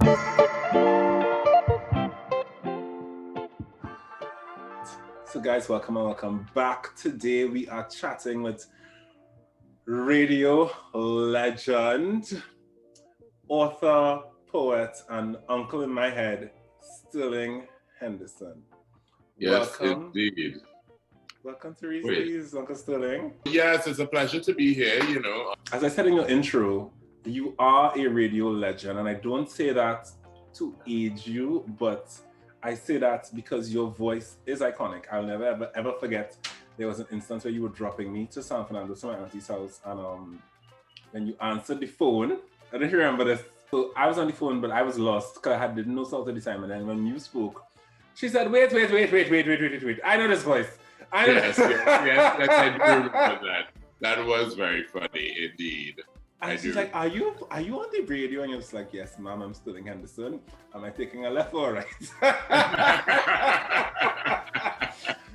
So guys, welcome and welcome back. Today we are chatting with radio legend, author, poet, and uncle in my head, Sterling Henderson. Yes, Welcome. indeed. Welcome to Reese's, Uncle Sterling. Yes, it's a pleasure to be here, As I said in your intro, you are a radio legend, and I don't say that to age you, but I say that because your voice is iconic. I'll never ever forget there was an instance where you were dropping me to San Fernando to my auntie's house, and when you answered the phone, I didn't remember this. So I was on the phone, but I was lost because I didn't know South at the time. And then when you spoke, she said, wait. I know this voice. Yes, I do remember that. That was very funny indeed. And she's like, are you on the radio? And you're just like, yes, ma'am, I'm Sterling Henderson. Am I taking a left or a right?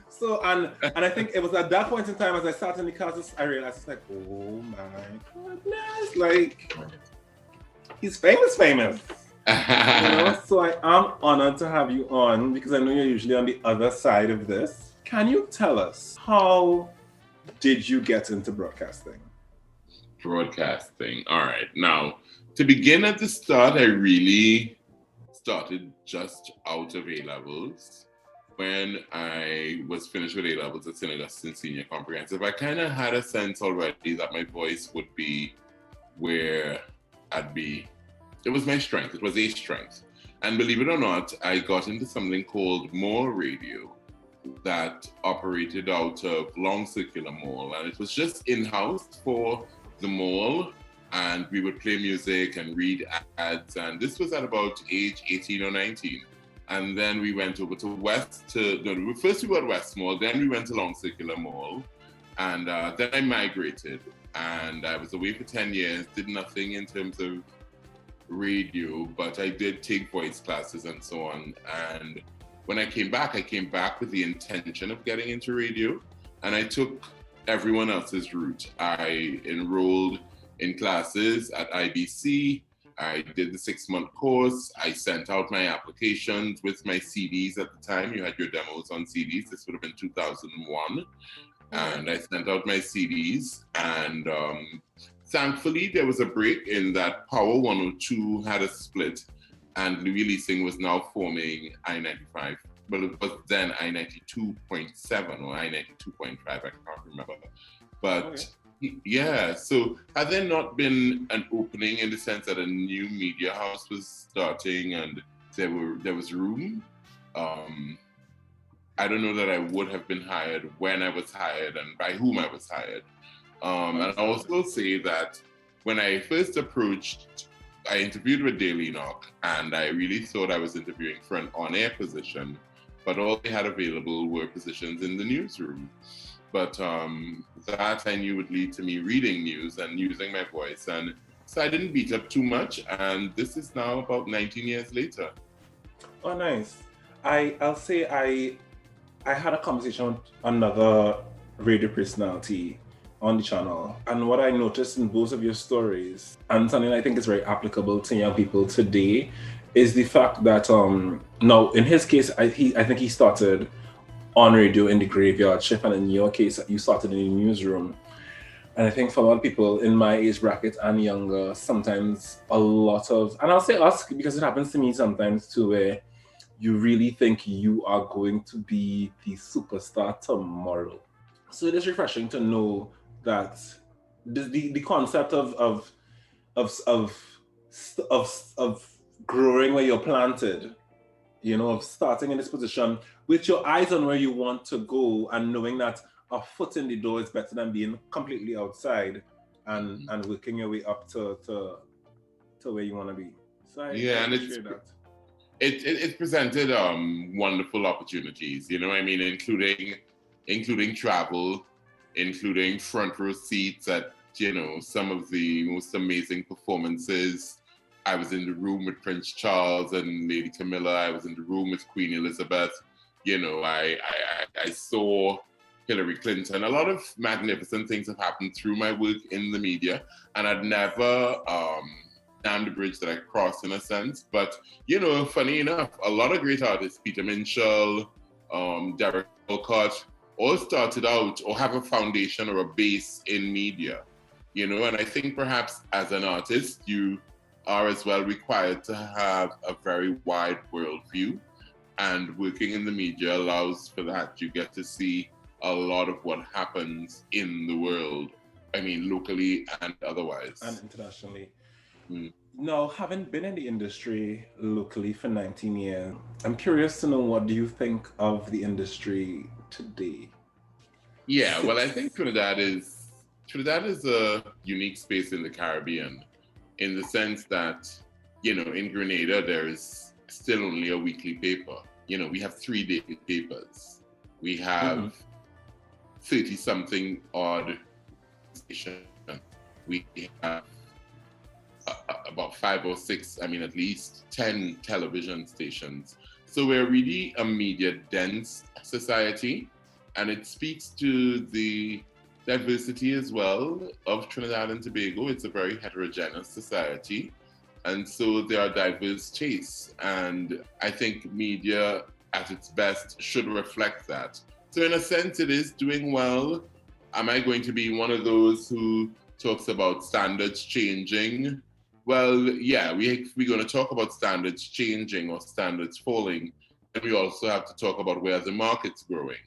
So, and I think it was at that point in time as I sat in the car, I realized, it's like, oh my goodness, like, he's famous. So I am honored to have you on because I know you're usually on the other side of this. Can you tell us, how did you get into broadcasting? Broadcasting. All right. Now, to begin at the start, I really started just out of A-levels. When I was finished with A-levels at St. Augustine Senior Comprehensive, I kind of had a sense already that my voice would be where I'd be. It was my strength. It was a strength. And believe it or not, I got into something called Mall Radio that operated out of Long Circular Mall. And it was just in-house for the mall, and we would play music and read ads, and this was at about age 18 or 19. And then we went over to first we were at West Mall, then we went to Long Circular Mall, and then I migrated, and I was away for 10 years, did nothing in terms of radio, but I did take voice classes and so on. And when I came back with the intention of getting into radio, and I took everyone else's route. I enrolled in classes at IBC. I did the 6-month course. I sent out my applications with my CDs at the time. You had your demos on CDs. This would have been 2001. And I sent out my CDs. And thankfully, there was a break in that Power 102 had a split. And Louis Leasing was now forming I-95. Well, it was then I-92.7 or I-92.5, I can't remember. But yeah, so had there not been an opening in the sense that a new media house was starting and there was room, I don't know that I would have been hired when I was hired and by whom I was hired. And I also say that when I first approached, I interviewed with Daily Knock, and I really thought I was interviewing for an on-air position, but all they had available were positions in the newsroom. But that I knew would lead to me reading news and using my voice. And so I didn't beat up too much. And this is now about 19 years later. Oh, nice. I'll say I had a conversation with another radio personality on the channel. And what I noticed in both of your stories, and something I think is very applicable to young people today, is the fact that now in his case, I think he started on radio in the graveyard shift, and in your case, you started in the newsroom. And I think for a lot of people in my age bracket and younger, sometimes a lot of, and I'll say us because it happens to me sometimes too, where you really think you are going to be the superstar tomorrow. So it is refreshing to know that the concept of growing where you're planted, of starting in this position with your eyes on where you want to go and knowing that a foot in the door is better than being completely outside and working your way up to where you want to be. So I appreciate that. It presented wonderful opportunities, including travel, including front row seats at, some of the most amazing performances. I was in the room with Prince Charles and Lady Camilla. I was in the room with Queen Elizabeth. I saw Hillary Clinton. A lot of magnificent things have happened through my work in the media, and I'd never damned bridge that I crossed in a sense. But, you know, funny enough, a lot of great artists, Peter Minshall, Derek Olcott, all started out or have a foundation or a base in media, you know, and I think perhaps as an artist, you are as well required to have a very wide worldview, and working in the media allows for that. You get to see a lot of what happens in the world. I mean, locally and otherwise. And internationally. Mm. Now, having been in the industry locally for 19 years, I'm curious to know, what do you think of the industry today? Yeah, well, I think Trinidad is a unique space in the Caribbean, in the sense that, you know, in Grenada, there is still only a weekly paper. You know, we have 3 daily papers. We have 30-something odd stations. We have about 5 or 6, I mean, at least 10 television stations. So we're really a media-dense society, and it speaks to the diversity as well of Trinidad and Tobago. It's a very heterogeneous society, and so there are diverse tastes, and I think media at its best should reflect that. So in a sense, it is doing well. Am I going to be one of those who talks about standards changing? Well, yeah, we're going to talk about standards changing or standards falling, and we also have to talk about where the market's growing,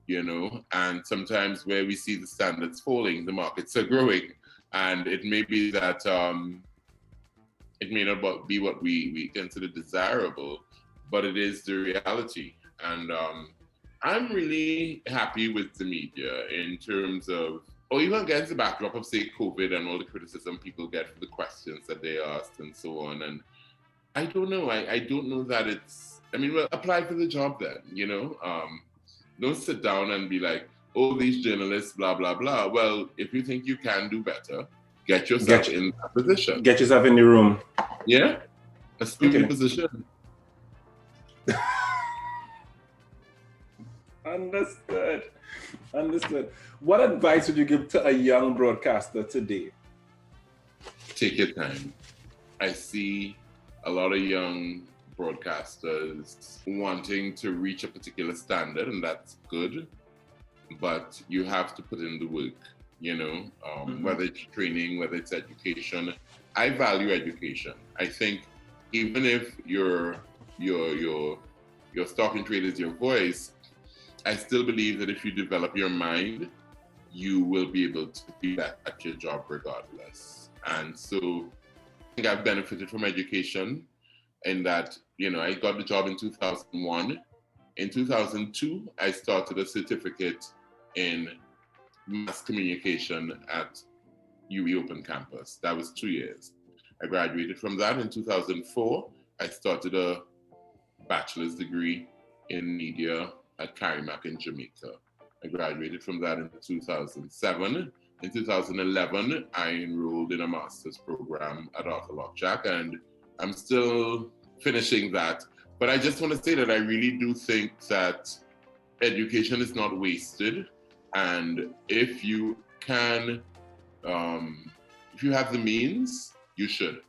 you know, and sometimes where we see the standards falling, the markets are growing, and it may be that it may not be what we consider desirable, but it is the reality. And I'm really happy with the media in terms of, or even against the backdrop of, say, COVID and all the criticism people get for the questions that they asked and so on. And I don't know. I don't know that it's, I mean, well, apply for the job then, you know? Don't sit down and be like, oh, these journalists, blah, blah, blah. Well, if you think you can do better, get yourself in that position. Get yourself in the room. Yeah? Assume the position. Understood. What advice would you give to a young broadcaster today? Take your time. I see a lot of young broadcasters wanting to reach a particular standard, and that's good, but you have to put in the work, you know, whether it's training, whether it's education. I value education. I think even if your stock in trade is your voice, I still believe that if you develop your mind, you will be able to be better at your job regardless. And so I think I've benefited from education in that, you know, I got the job in 2001. In 2002, I started a certificate in mass communication at UWI Open Campus. That was 2 years. I graduated from that in 2004. I started a bachelor's degree in media at Carrimack in Jamaica. I graduated from that in 2007. In 2011, I enrolled in a master's program at Arthur Lockjack, and I'm still finishing that. But I just want to say that I really do think that education is not wasted. And if you can, if you have the means, you should.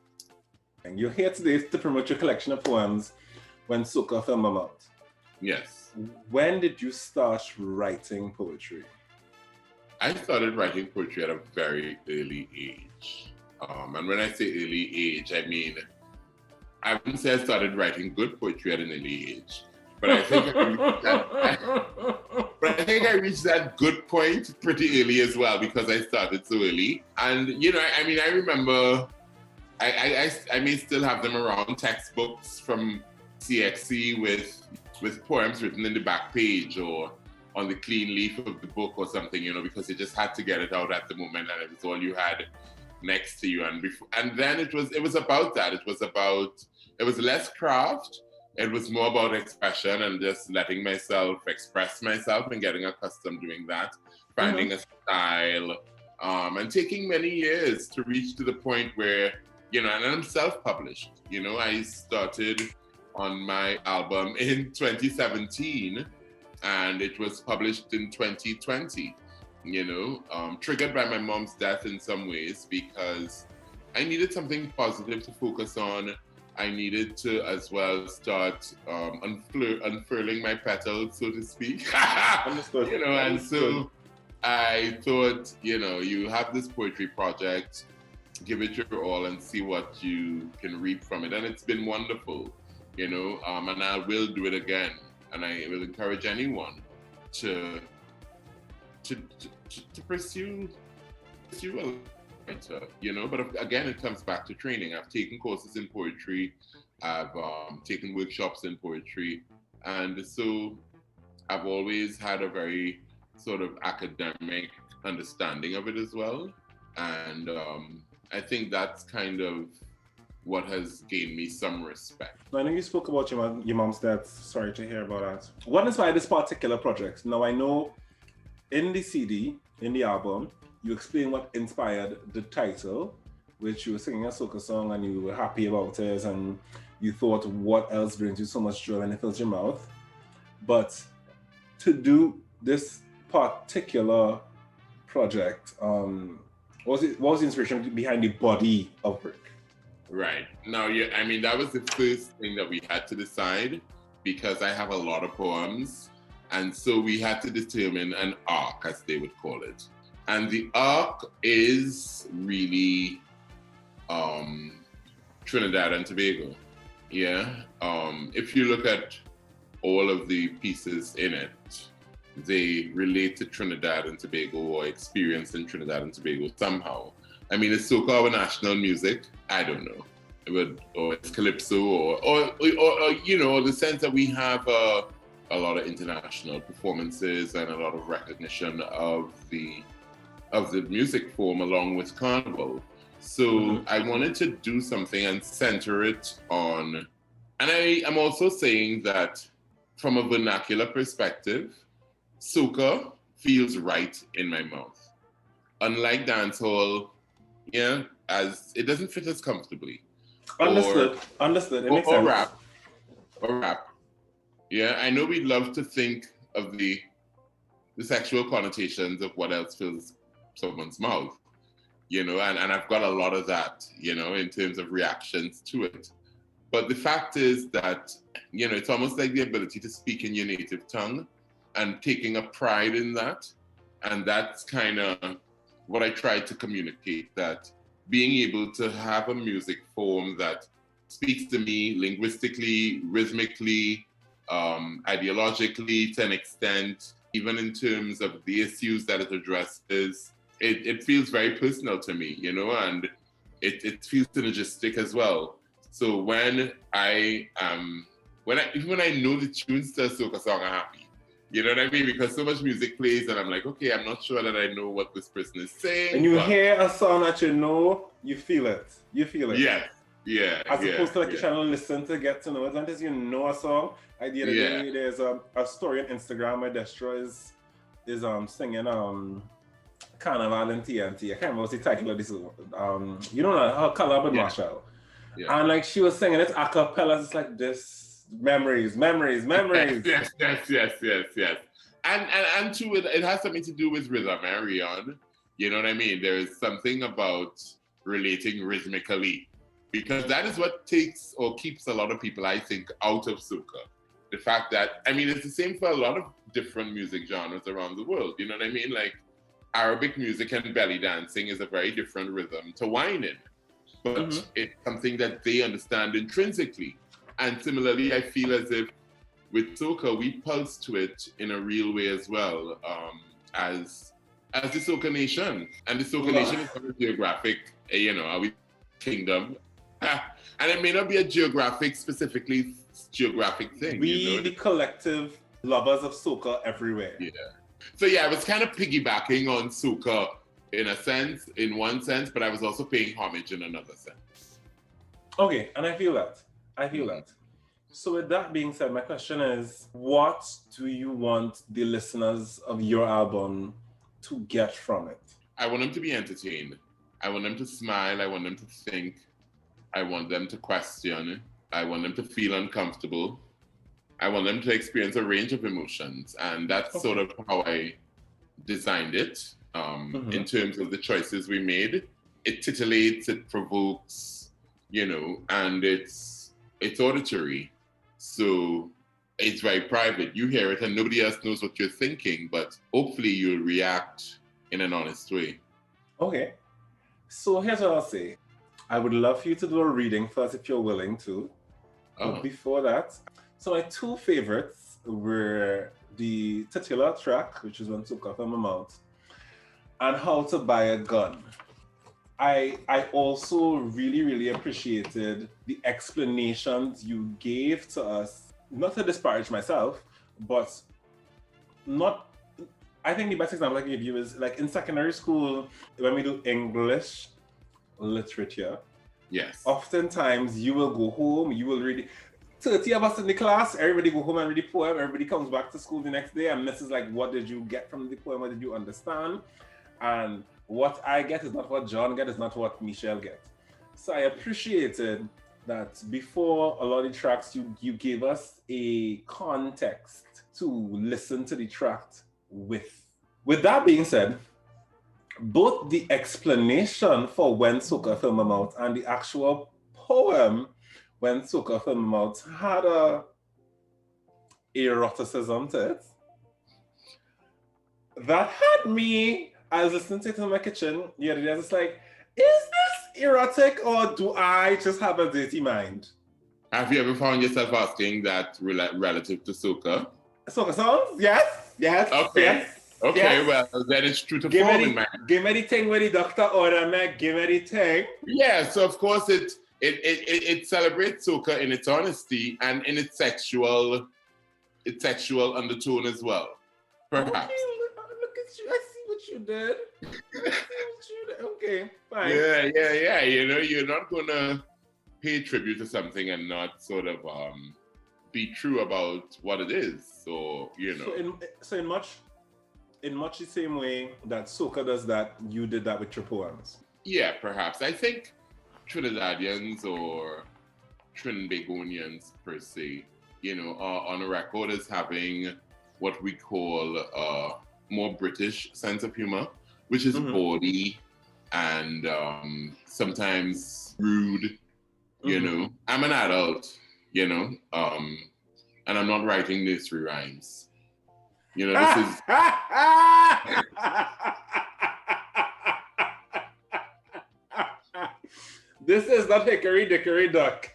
And you're here today to promote your collection of poems, When Soca Full Mih Mouth. Yes. When did you start writing poetry? I started writing poetry at a very early age. And when I say early age, I mean, I wouldn't say I started writing good poetry at an early age, but I think I reached that good point pretty early as well, because I started so early. And, you know, I mean, I remember, I may still have them around, textbooks from CXC with poems written in the back page or on the clean leaf of the book or something, you know, because you just had to get it out at the moment, and it was all you had next to you. And then it was about that. It was less craft. It was more about expression and just letting myself express myself and getting accustomed doing that, finding a style, and taking many years to reach to the point where, you know, and I'm self-published. You know, I started on my album in 2017, and it was published in 2020, you know, triggered by my mom's death in some ways, because I needed something positive to focus on. I needed to as well start unfurling my petals, so to speak. Understood. You know, and Understood. so I thought, you know, you have this poetry project, give it your all and see what you can reap from it. And it's been wonderful, you know, and I will do it again. And I will encourage anyone to pursue a writer, you know. But again, it comes back to training. I've taken courses in poetry, I've taken workshops in poetry, and so I've always had a very sort of academic understanding of it as well. And I think that's kind of what has gained me some respect. I know you spoke about your mom's death. Sorry to hear about that. What inspired this particular project? Now, I know in the CD, in the album, you explain what inspired the title, which you were singing a soca song and you were happy about it, and you thought, what else brings you so much joy when it fills your mouth? But to do this particular project, what was the inspiration behind the body of work? Right. Now, yeah, I mean, that was the first thing that we had to decide, because I have a lot of poems. And so we had to determine an arc, as they would call it. And the arc is really Trinidad and Tobago. Yeah. If you look at all of the pieces in it, they relate to Trinidad and Tobago or experience in Trinidad and Tobago somehow. I mean, is soca our national music? I don't know. Or it's calypso, or you know, the sense that we have a lot of international performances and a lot of recognition of the music form along with carnival. So I wanted to do something and center it on, and I am also saying that from a vernacular perspective, soca feels right in my mouth. Unlike dancehall, yeah, as it doesn't fit as comfortably. Understood. It makes sense. Or rap. Yeah, I know we love to think of the sexual connotations of what else fills someone's mouth, you know, and I've got a lot of that, you know, in terms of reactions to it. But the fact is that, you know, it's almost like the ability to speak in your native tongue and taking a pride in that. And that's kind of what I tried to communicate, that being able to have a music form that speaks to me linguistically, rhythmically, ideologically, to an extent, even in terms of the issues that it addresses, it feels very personal to me, you know, and it feels synergistic as well. So when I know the tunes to a soca song, I'm happy. You know what I mean? Because so much music plays and I'm like, okay, I'm not sure that I know what this person is saying. And you hear a song that you know, you feel it. You feel it. Yes. Yeah. As opposed to like you're trying to listen to get to know it. Until you know a song. The other day, there's a story on Instagram where Destra is singing Carnival in TNT. I can't remember what's the title of this. You know her collab with Marshall. Yeah. And like she was singing it a cappella, it's like this. Memories. Yes. And too, it has something to do with rhythm, Reon. You know what I mean? There is something about relating rhythmically, because that is what takes or keeps a lot of people, I think, out of soca. The fact that, I mean, it's the same for a lot of different music genres around the world. You know what I mean? Like Arabic music and belly dancing is a very different rhythm to whining, but it's something that they understand intrinsically. And similarly, I feel as if with soca, we pulse to it in a real way as well, as the Soca Nation. And the Soca Nation is a geographic, you know, kingdom. And it may not be a specifically geographic thing. We, the collective lovers of soca everywhere. Yeah. So yeah, I was kind of piggybacking on soca in one sense, but I was also paying homage in another sense. Okay, and I feel that. So with that being said, my question is, what do you want the listeners of your album to get from it? I want them to be entertained. I want them to smile. I want them to think. I want them to question. I want them to feel uncomfortable. I want them to experience a range of emotions. And that's sort of how I designed it in terms of the choices we made. it titillates, it provokes, you know, and it's auditory. So it's very private. You hear it and nobody else knows what you're thinking, but hopefully you'll react in an honest way. Okay. So here's what I'll say. I would love for you to do a reading first if you're willing to. But before that, so my two favorites were the titular track, which is When Soca Full Mih Mouth, and How to Buy a Gun. I also really appreciated the explanations you gave to us, not to disparage myself, but I think the best example I can give you is like in secondary school, when we do English literature, yes, oftentimes you will go home, you will read 30 of us in the class, everybody go home and read the poem, everybody comes back to school the next day, and Mrs. like, what did you get from the poem, what did you understand? And what I get is not what John get, is not what Michelle get. So I appreciated that before a lot of the tracks, you gave us a context to listen to the track with. With that being said, both the explanation for When Soca Full Mih Mouth and the actual poem When Soca Full Mih Mouth had a eroticism to it that had me, I was listening to it in my kitchen the other day, I was like, is this erotic or do I just have a dirty mind? Have you ever found yourself asking that relative to soca? Soca songs? Yes. Okay. Yes. Okay, yes. Well, then it's true to form in my hand. Give me the thing where the doctor order me, give me the thing. Yeah, so of course it celebrates soca in its honesty and in its sexual undertone as well. Perhaps. Okay, look at you. I see what you did. Okay, fine. Yeah. You know, you're not gonna pay tribute to something and not sort of be true about what it is. So, you know. So in much the same way that soca does that, you did that with your poems. Yeah, perhaps. I think Trinidadians or Trinbagonians per se, you know, are on a record as having what we call a more British sense of humor, which is bawdy and sometimes rude, you know. I'm an adult, you know, and I'm not writing nursery rhymes. You know, this is... This is not hickory dickory dock.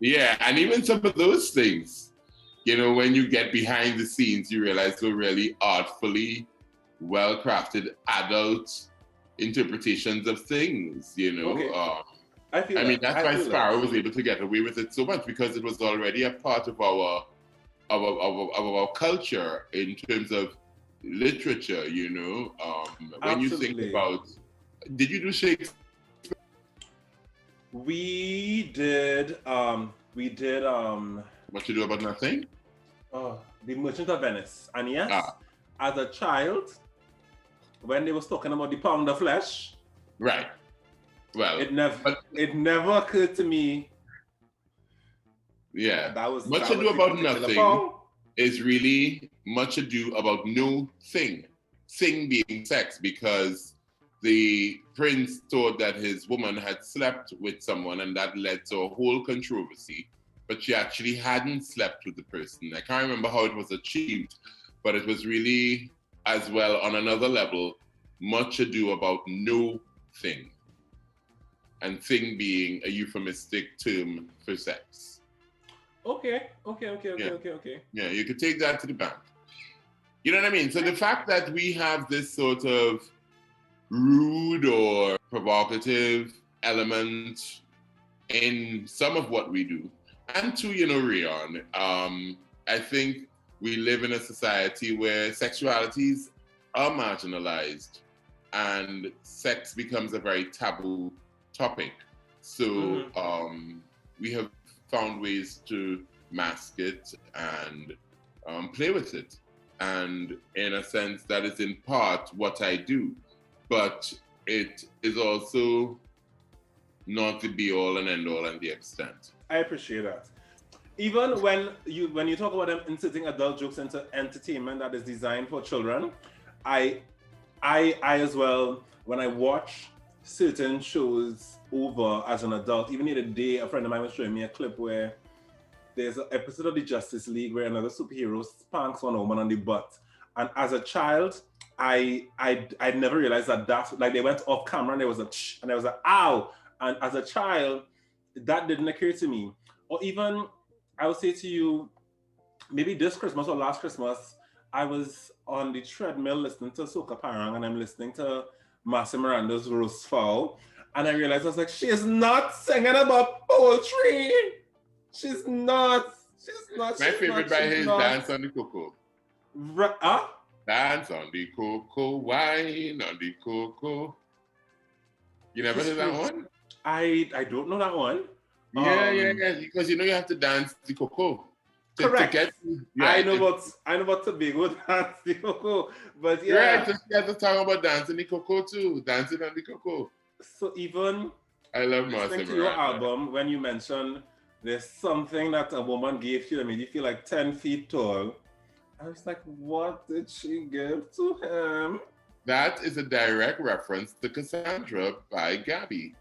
Yeah, and even some of those things, you know, when you get behind the scenes, you realize they're really artfully, well-crafted adult interpretations of things, you know. Okay. I mean, that's why Sparrow was able to get away with it so much, because it was already a part of our culture in terms of literature, you know. When you think about, did you do Shakespeare? We did What You Do About Nothing? The Merchant of Venice. And yes, as a child, when they was talking about the pound of flesh, right. Well, it never occurred to me. Yeah, Much Ado About Nothing is really Much Ado About No Thing. Thing being sex, because the prince thought that his woman had slept with someone, and that led to a whole controversy. But she actually hadn't slept with the person. I can't remember how it was achieved, but it was really, as well, on another level, Much Ado About No Thing. And thing being a euphemistic term for sex. Okay. Yeah, you could take that to the bank. You know what I mean? So the fact that we have this sort of rude or provocative element in some of what we do, and to, you know, Reon, I think we live in a society where sexualities are marginalized and sex becomes a very taboo topic. So we have found ways to mask it and play with it. And in a sense, that is in part what I do. But it is also not the be all and end all and the extent. I appreciate that. Even when you talk about them inserting adult jokes into entertainment that is designed for children, I as well, when I watch certain shows over as an adult. Even the other day, a friend of mine was showing me a clip where there's an episode of the Justice League where another superhero spanks one woman on the butt. And as a child, I never realized that like they went off camera and there was a tsh, and there was a ow. And as a child, that didn't occur to me. Or even, I would say to you, maybe this Christmas or last Christmas, I was on the treadmill listening to Soca Parang and I'm listening to Marcy Miranda's Roast Fowl. And I realized I was like, she is not singing about poetry. She's not. My favorite by his Dance on the Cocoa. Dance on the cocoa, wine on the cocoa. You never heard that one? I don't know that one. Yeah. Because you have to dance the cocoa. Correct. I know about Tobago dance the cocoa, but yeah. Right, so you have to talk about dancing the cocoa too. Dancing on the cocoa. So even I love listening to your album, when you mentioned there's something that a woman gave you that made you feel like 10 feet tall, I was like, what did she give to him? That is a direct reference to Cassandra by Gabby.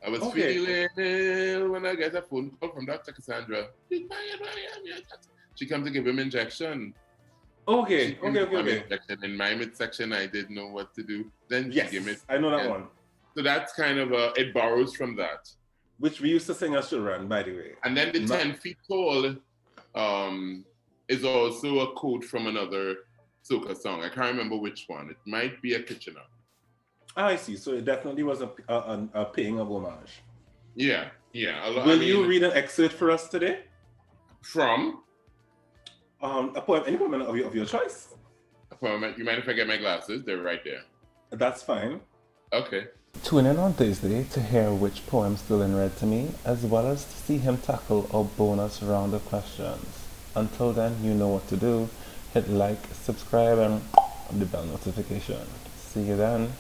I was feeling ill when I get a phone call from Dr. Cassandra. She comes to give him injection. Okay. Injection. In my midsection, I didn't know what to do. Then she gave me. I know that one. So that's kind of it borrows from that. Which we used to sing as children, by the way. And then the 10 feet tall is also a quote from another soca song. I can't remember which one. It might be a Kitchener. I see. So it definitely was a paying of homage. Yeah. Will you read an excerpt for us today? From? A poem, any poem of your choice. A poem. You mind if I get my glasses? They're right there. That's fine. Okay. Tune in on Thursday to hear which poem Sterling read to me, as well as to see him tackle a bonus round of questions. Until then, you know what to do. Hit like, subscribe, and the bell notification. See you then.